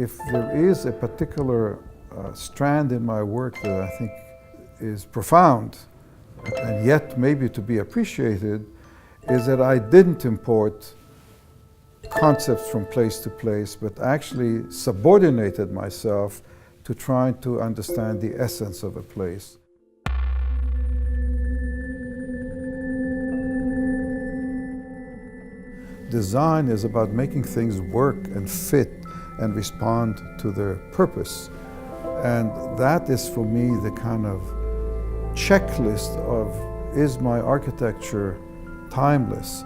if there is a particular strand in my work that I think is profound and yet maybe to be appreciated, is that I didn't import concepts from place to place, but actually subordinated myself to trying to understand the essence of a place. Design is about making things work and fit and respond to their purpose. And that is for me the kind of checklist of, is my architecture timeless?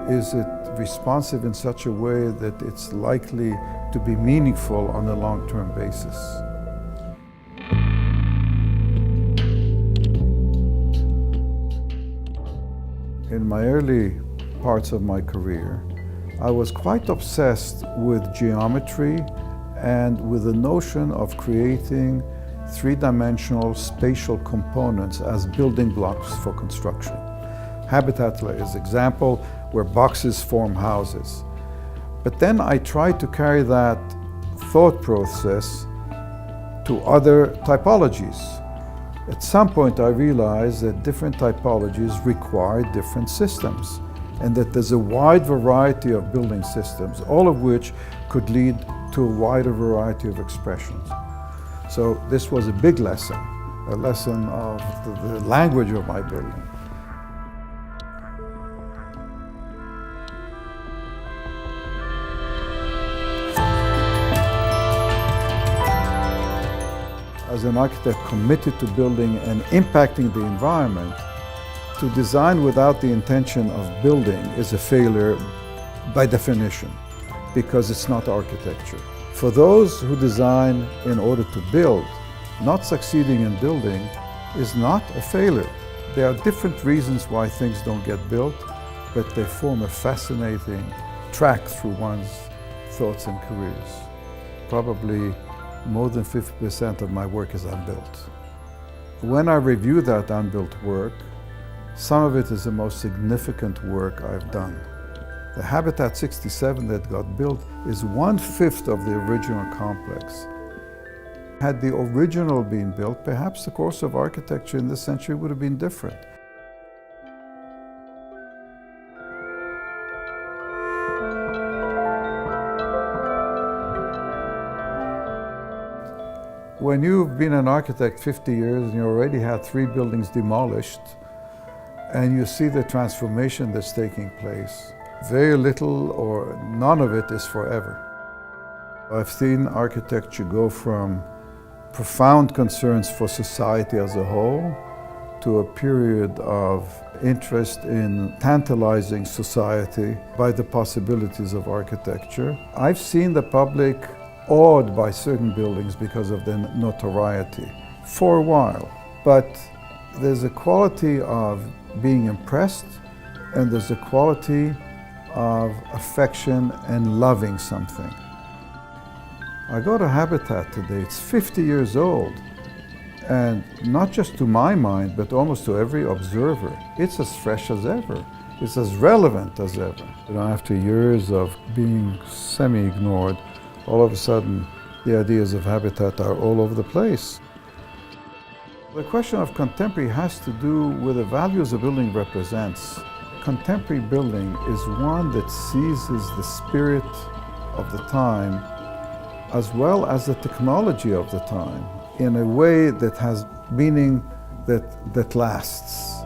Is it responsive in such a way that it's likely to be meaningful on a long-term basis? In my early parts of my career, I was quite obsessed with geometry and with the notion of creating three-dimensional spatial components as building blocks for construction. Habitat is an example where boxes form houses. But then I tried to carry that thought process to other typologies. At some point I realized that different typologies require different systems, and that there's a wide variety of building systems, all of which could lead to a wider variety of expressions. So this was a big lesson, a lesson of the language of my building. As an architect committed to building and impacting the environment, to design without the intention of building is a failure by definition, because it's not architecture. For those who design in order to build, not succeeding in building is not a failure. There are different reasons why things don't get built, but they form a fascinating track through one's thoughts and careers. Probably more than 50% of my work is unbuilt. When I review that unbuilt work, some of it is the most significant work I've done. The Habitat 67 that got built is 1/5 of the original complex. Had the original been built, perhaps the course of architecture in this century would have been different. When you've been an architect 50 years and you already had 3 buildings demolished, and you see the transformation that's taking place, very little or none of it is forever. I've seen architecture go from profound concerns for society as a whole to a period of interest in tantalizing society by the possibilities of architecture. I've seen the public awed by certain buildings because of their notoriety for a while, but there's a quality of being impressed, and there's a quality of affection and loving something. I go to Habitat today, it's 50 years old, and not just to my mind, but almost to every observer, it's as fresh as ever. It's as relevant as ever. You know, after years of being semi-ignored, all of a sudden, the ideas of Habitat are all over the place. The question of contemporary has to do with the values a building represents. Contemporary building is one that seizes the spirit of the time as well as the technology of the time in a way that has meaning that lasts.